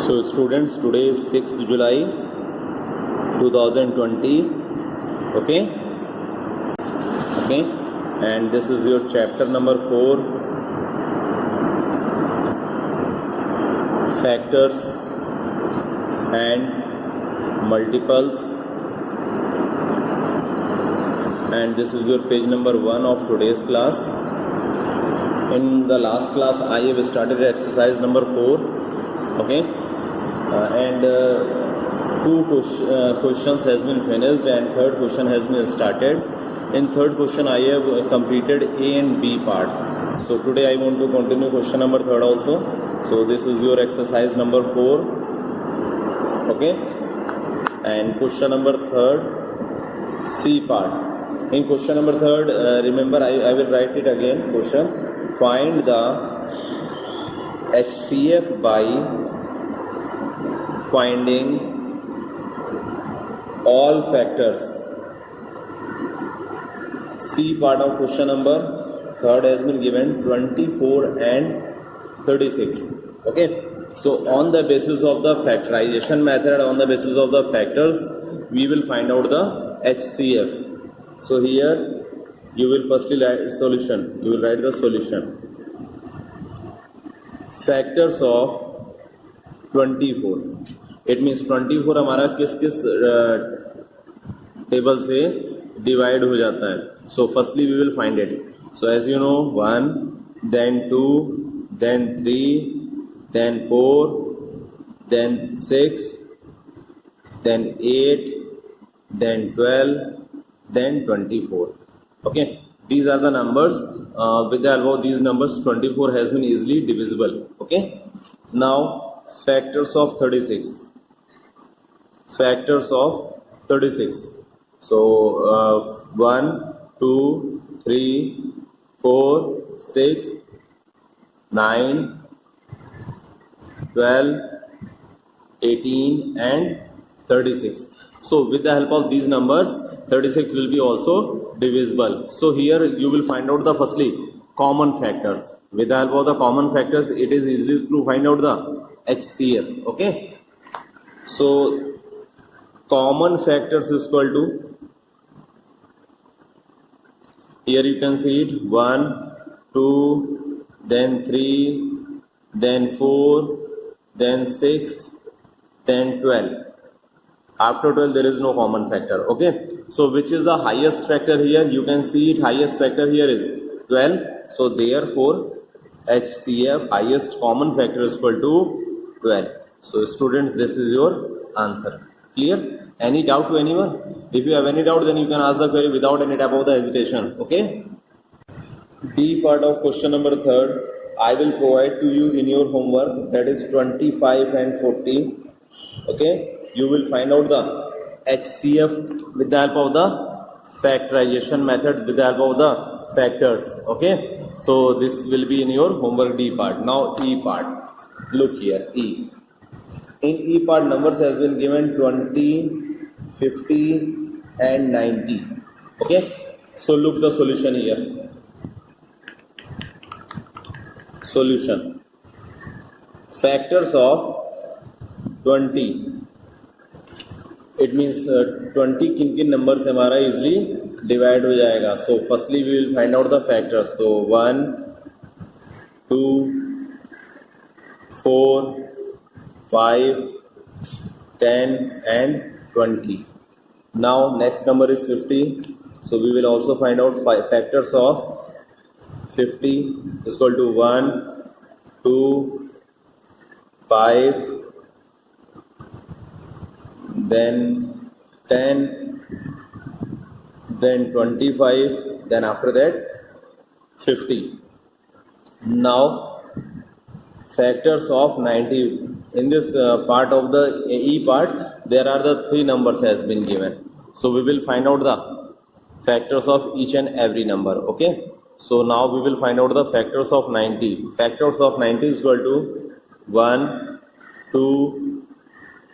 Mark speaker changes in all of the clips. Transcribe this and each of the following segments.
Speaker 1: So students, today is 6th July 2020. Okay, and this is your chapter number 4, factors and multiples, and this is your page number 1 of today's class. In the last class I have started exercise number 4. Okay, and two questions has been finished and third question has been started. In third question I have completed A and B part. So today I want to continue question number 3 also. So this is your exercise number 4. Okay, and question number 3 C part. In question number 3, remember I will write it again. Question: find the HCF by finding all factors. C part of question number 3 has been given 24 and 36. Okay, so on the basis of the factorization method, on the basis of the factors, we will find out the HCF. So here you will firstly write solution. You will write the solution. Factors of 24. It means 24 हमारा किस किस table से divide हो जाता है. So firstly we will find it. So as you know 1, then 2, then 3, then 4, then 6, then 8, then 12, then 24. Okay, these are the numbers. With the help of these numbers 24 has been easily divisible. Okay, now factors of 36. Factors of 36. So 1, 2, 3, 4, 6, 9, 12, 18 and 36. So with the help of these numbers 36 will be also divisible. So here you will find out the firstly common factors. With the help of the common factors it is easy to find out the HCF. Okay, so common factors is equal to, here you can see it, 1, 2, then 3, then 4, then 6, then 12. After 12 there is no common factor. Okay, so which is the highest factor here? You can see it, highest factor here is 12. So therefore HCF, highest common factor, is equal to 12. So students, this is your answer. Clear? Any doubt to anyone? If you have any doubt, then you can ask the query without any type of the hesitation. Okay, D part of question number 3 I will provide to you in your homework, that is 25 and 40. Okay, you will find out the HCF with the help of the factorization method, with the help of the factors. Okay, so this will be in your homework D part. Now E part. Look here, E. In E part numbers has been given 20, 50 and 90. Okay, so look the solution here. Solution: factors of 20. It means 20 किन किन number से हमारा easily divide हो जाएगा. So firstly we will find out the factors. तो 1, 2, 4, 5, 10 and 20. Now next number is 50. So we will also find out factors of 50 is equal to 1, 2, 5, then 10, then 25, then after that 50. Now factors of 90. In this part of the E part there are the 3 numbers has been given. So we will find out the factors of each and every number. Okay, so now we will find out the factors of 90. Factors of 90 is equal to 1, 2,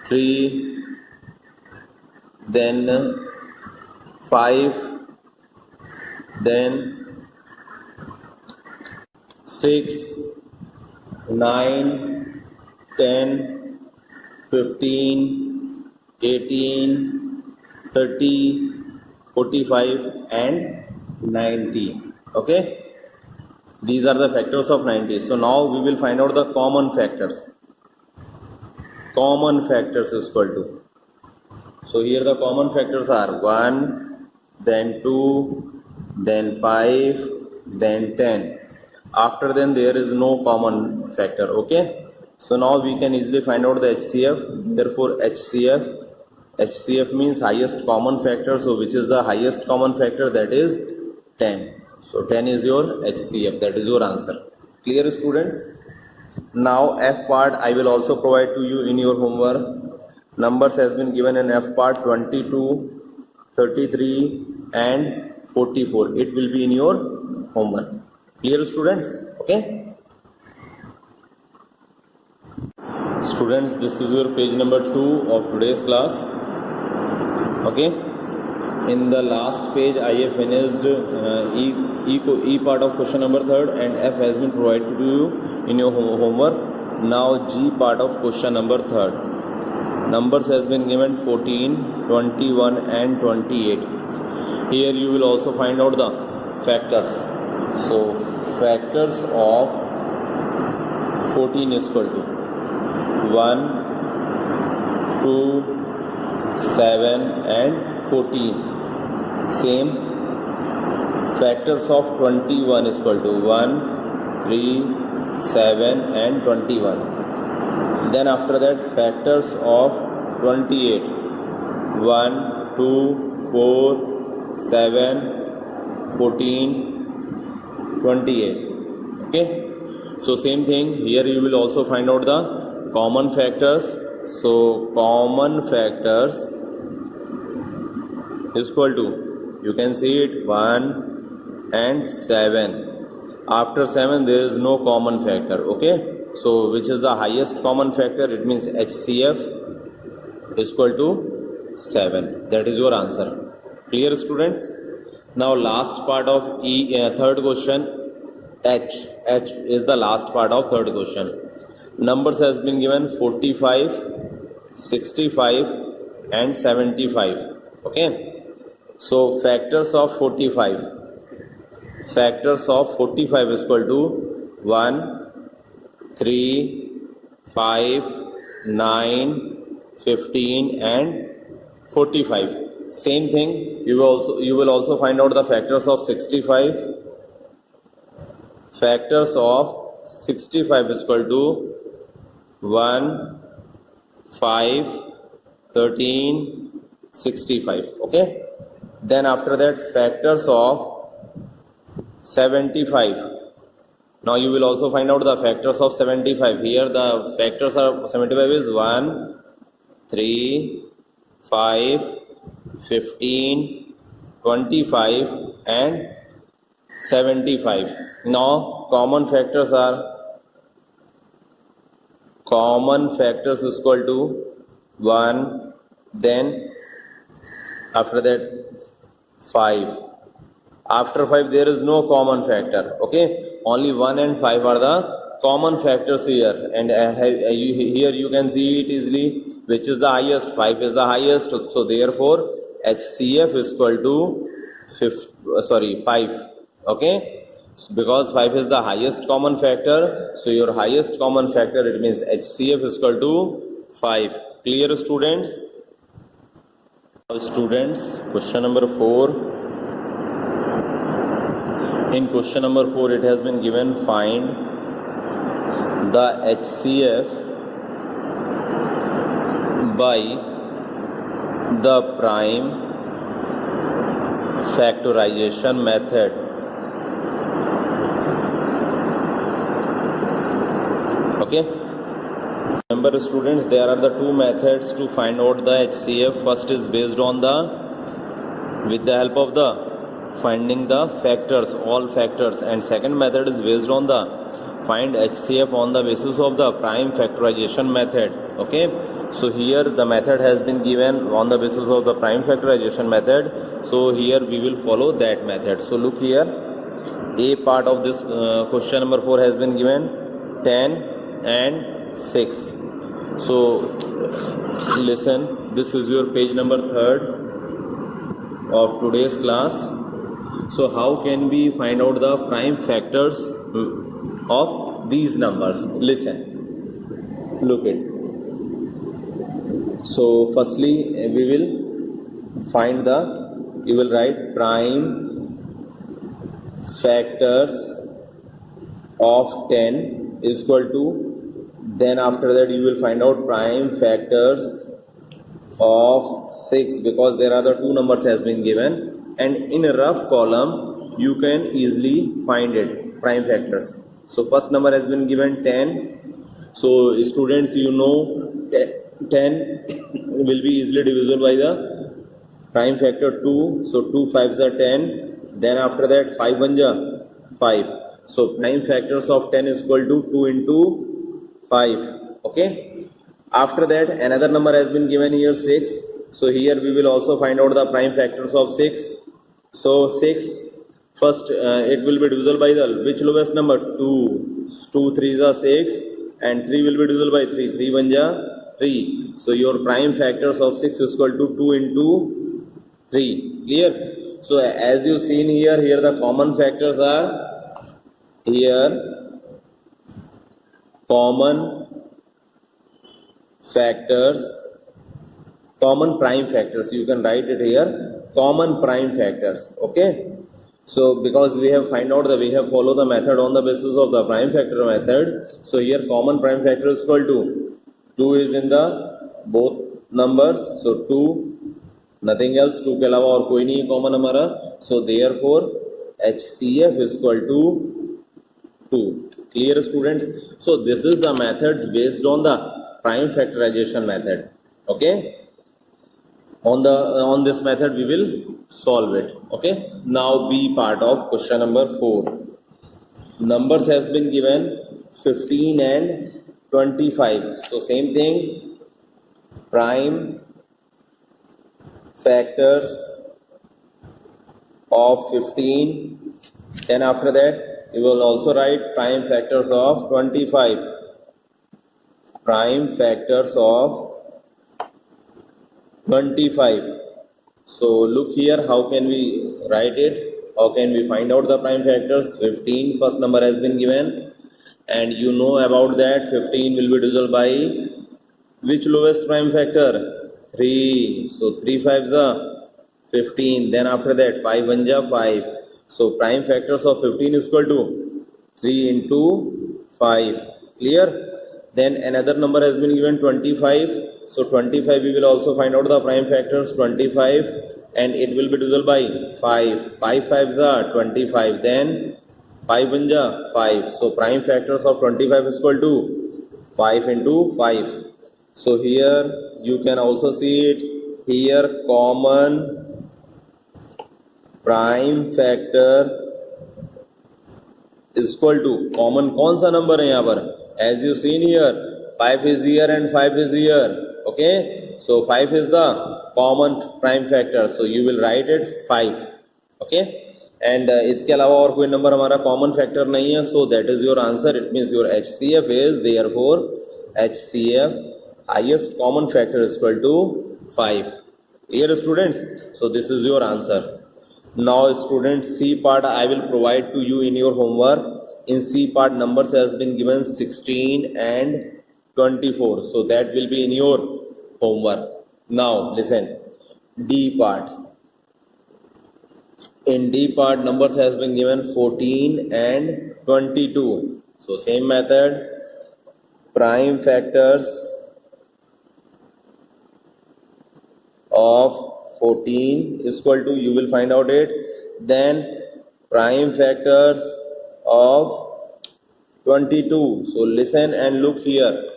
Speaker 1: 3, then 5, then 6, 9, 10, 15, 18, 30, 45 and 90. Okay, these are the factors of 90. So now we will find out the common factors. Common factors is equal to, so here the common factors are 1, then 2, then 5, then 10. After then there is no common factor. Okay, so now we can easily find out the HCF. Therefore HCF means highest common factor. So which is the highest common factor? That is 10. So 10 is your HCF. That is your answer. Clear, students? Now F part I will also provide to you in your homework. Numbers has been given in F part 22, 33 and 44. It will be in your homework. Clear, students? Okay. Students, this is your page number 2 of today's class. Okay. In the last page I have finished E part of question number 3rd and F has been provided to you in your homework. Now G part of question number 3rd. Numbers has been given 14, 21 and 28. Here you will also find out the factors. So factors of 14 is equal to 1, 2, 7 and 14. Same. Factors of 21 is equal to 1, 3, 7 and 21. Then after that factors of 28, 1, 2, 4, 7, 14, 28. Okay. So same thing here, you will also find out the common factors. So common factors is equal to, you can see it, 1 and 7. After 7 there is no common factor. Okay, so which is the highest common factor? It means HCF is equal to 7. That is your answer. Clear, students? Now last part of third question, H is the last part of third question. Numbers has been given 45, 65 and 75. Okay, so factors of 45. Factors of 45 is equal to 1, 3, 5, 9, 15 and 45. Same thing, you will also find out the factors of 65. Factors of 65 is equal to 1, 5, 13, 65. Okay, then after that factors of 75. Now you will also find out the factors of 75. Here the factors of 75 is 1, 3, 5, 15, 25 and 75. Now common factors is equal to 1, then after that 5. After 5 there is no common factor. Okay, only 1 and 5 are the common factors here, and here you can see it easily which is the highest. 5 is the highest, so therefore HCF is equal to 5. Okay, because 5 is the highest common factor, so your highest common factor, it means HCF is equal to 5. Clear, students? Now students, question number 4. In question number 4 it has been given, find the HCF by the prime factorization method. Okay, remember students, there are the two methods to find out the HCF. First is based on with the help of the finding the factors, all factors, and second method is based on the find HCF on the basis of the prime factorization method. Okay, so here the method has been given on the basis of the prime factorization method, so here we will follow that method. So look here, A part of this question number 4 has been given 10 and 6. So listen, this is your page number 3rd of today's class. So how can we find out the prime factors of these numbers? Listen, look it. So firstly we will find you will write prime factors of 10 is equal to, then after that you will find out prime factors of 6, because there are the two numbers has been given, and in a rough column you can easily find it, prime factors. So first number has been given 10. So students, you know 10 will be easily divisible by the prime factor 2. So 2 5s are 10. Then after that 5 1s are 5. So prime factors of 10 is equal to 2 into 5. Okay. After that another number has been given here, 6. So here we will also find out the prime factors of 6. So 6, first it will be divisible by the which lowest number? 2. 2 3s are 6 and 3 will be divisible by 3. 3 1s are 3. So your prime factors of 6 is equal to 2 into 3. Clear? So as you seen here the common factors are here, common prime factors, you can write it here, common prime factors. Okay. So because we have follow the method on the basis of the prime factor method. So here common prime factor is equal to 2 is in the both numbers. So 2, nothing else, 2 के अलावा और कोई नहीं common हमारा. So therefore HCF is equal to 2. Clear students? So this is the methods based on the prime factorization method. Okay. On this method we will solve it. Okay. Now B part of question number 4. Numbers has been given 15 and 25. So same thing, prime factors of 15. Then after that you will also write prime factors of 25. Prime factors of 25. So look here, how can we write it? How can we find out the prime factors? 15, first number has been given, and you know about that 15 will be divisible by which lowest prime factor? 3. So 3 5s are 15. Then after that 5 1s are 5. So prime factors of 15 is equal to 3 into 5. Clear? Then another number has been given 25. So 25 we will also find out the prime factors 25, and it will be divisible by 5. 5 5s are 25. Then 5 1s are 5. So prime factors of 25 is equal to 5 into 5. So here you can also see it here, common prime factor is equal to, common कौन सा number है यहाँ पर? As you seen here, 5 is here and 5 is here. Okay, so 5 is the common prime factor, so you will write it 5. Okay, and इसके अलावा और कोई number हमारा common factor नहीं है, so that is your answer. It means your HCF is, therefore HCF highest common factor is equal to 5. Clear students? So this is your answer. Now students, C part I will provide to you in your homework. In C part numbers has been given 16 and 24. So that will be in your homework. Now listen, D part. In D part numbers has been given 14 and 22. So same method, prime factors of 14 is equal to, you will find out it, then prime factors of 22. So listen and look here.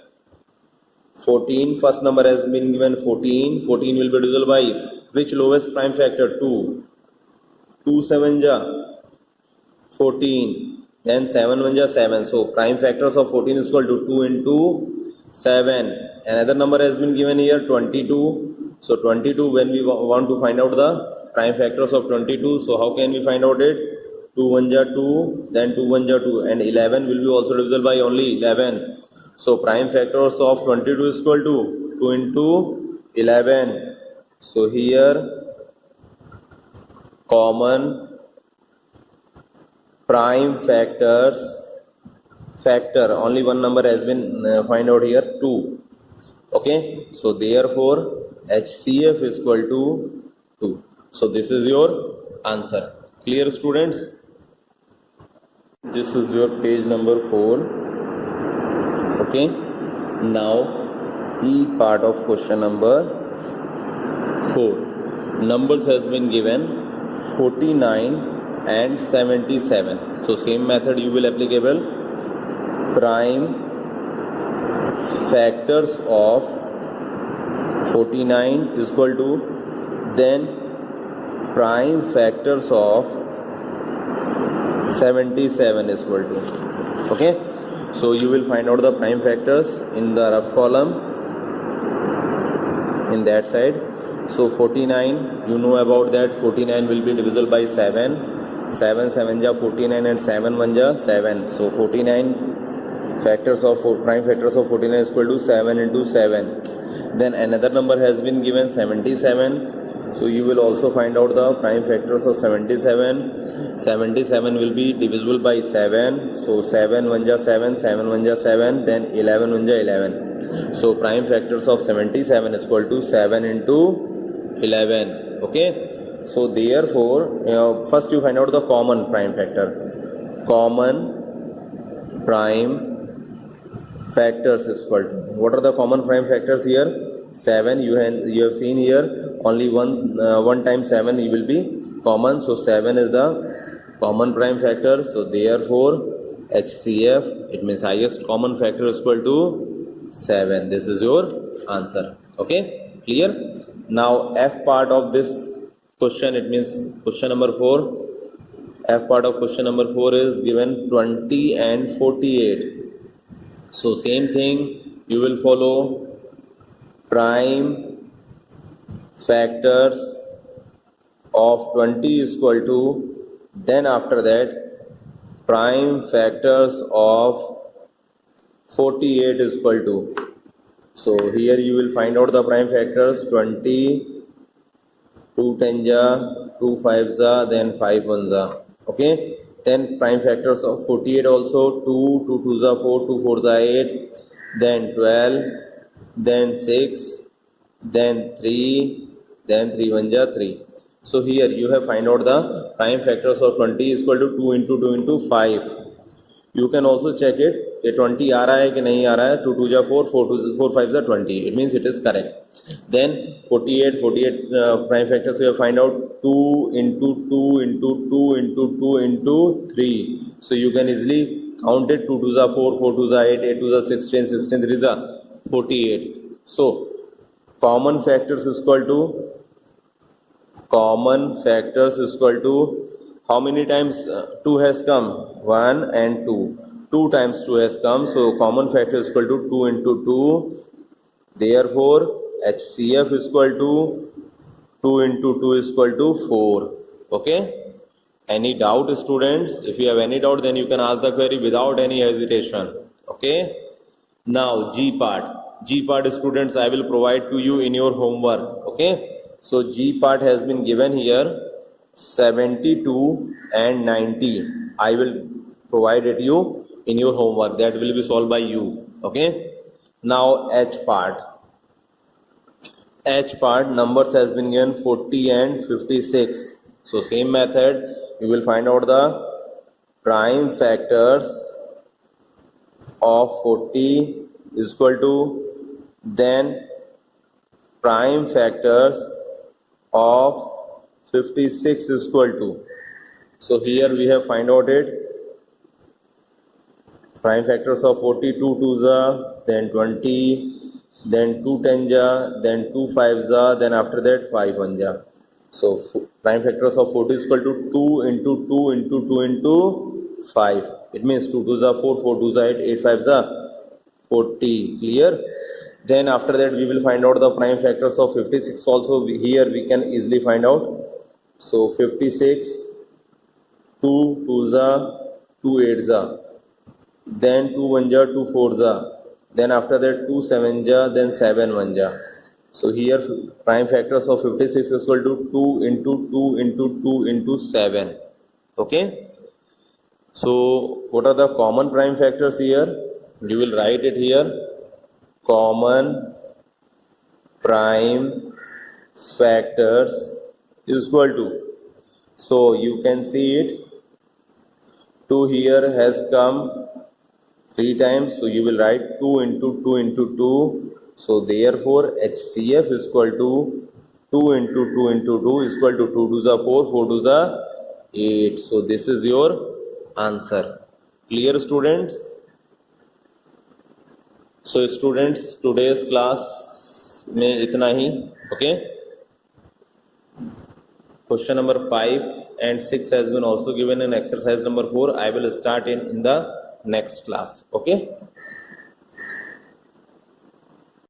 Speaker 1: 14, first number has been given 14. 14 will be divisible by which lowest prime factor? 2. 2 7 ja 14. Then 7 1 ja 7. So prime factors of 14 is equal to 2 into 7. Another number has been given here, 22. So 22, when we want to find out the prime factors of 22, so how can we find out it? 2 1 ja 2, then 2 1 ja 2, and 11 will be also divisible by only 11. So prime factors of 22 is equal to 2 into 11. So here common prime factor only one number has been find out here 2. Okay, so therefore HCF is equal to 2. So this is your answer. Clear, students? This is your page number 4. Okay, now E part of question number 4. Numbers has been given 49 and 77. So same method you will applicable. Prime factors of 49 is equal to then prime factors of 77 is equal to. Okay, so you will find out the prime factors in the rough column in that side. So 49, you know about that. 49 will be divisible by 7. 7 7 ja 49 and 7 1 ja 7. So 49 factors of prime factors of 49 is equal to 7 into 7. Then another number has been given 77. So you will also find out the prime factors of 77. 77 will be divisible by 7. So 7 1 ja 7, 7 1 ja 7, then 11 1 ja 11. So prime factors of 77 is equal to 7 into 11. Okay, so therefore first you find out the common prime factor. Common prime factors is equal to, what are the common prime factors here? 7, you have seen here only one time 7 will be common, so 7 is the common prime factor. So therefore HCF, it means highest common factor, is equal to 7. This is your answer. Okay, clear? Now F part of this question, it means question number 4. F part of question number 4 is given 20 and 48. So same thing you will follow. Prime factors of 20 is equal to, then after that prime factors of 48 is equal to. So here you will find out the prime factors. 20, 2 10 ja, 2 5 ja, then 5 1 ja. Okay, then prime factors of 48 also. 2 2 2 ja 4, 2 4 ja 8, then 12, then 6, then 3, then 3 1 ja 3. So here you have find out the prime factors of 20 is equal to 2 into 2 into 5. You can also check it कि 20 आ रहा है कि नहीं आ रहा है. 2 2 जा 4, 4 5 जा 20. It means it is correct. Then 48 prime factors you have find out 2 into 2 into 2 into 2 into 3. So you can easily count it. 2 2 जा 4, 4 2 जा 8, 8 2 जा 16, 16 3 जा 48. So common factors is equal to how many times 2 has come? 1 and 2. 2 times 2 has come. So common factor is equal to 2 into 2. Therefore HCF is equal to 2 into 2 is equal to 4. Okay, any doubt, students? If you have any doubt, then you can ask the query without any hesitation. Okay, now G part students I will provide to you in your homework. Okay, so G part has been given here 72 and 90. I will provide it you in your homework, that will be solved by you. Okay, now H part numbers has been given 40 and 56. So same method you will find out the prime factors of 40 is equal to then prime factors of 56 is equal to. So here we have find out it. Prime factors of 40, 2 2 ja, then 20, then 2 10 ja, then 2 5 ja, then after that 5 1 ja. So prime factors of 40 is equal to 2 into 2 into 2 into 5. It means 2 2 ja 4, 4 2 ja 8, 8 5 ja 40. Clear? Then after that we will find out the prime factors of 56 also. Here we can easily find out. So 56, 2 2 ja 2 8 ja, then 2 1 ja 2 4 ja, then after that 2 7 ja, then 7 1 ja. So here prime factors of 56 is equal to 2 into 2 into 2 into 7. Okay, so what are the common prime factors here? You will write it here, common prime factors is equal to, so you can see it, 2 here has come 3 times, so you will write 2 into 2 into 2. So therefore HCF is equal to 2 into 2 into 2 is equal to 2 to the 4, 4 to the 8. So this is your answer. Clear students? So students, today's class में इतना ही. Okay, question number 5 and 6 has been also given in exercise number 4. I will start in the next class. Okay.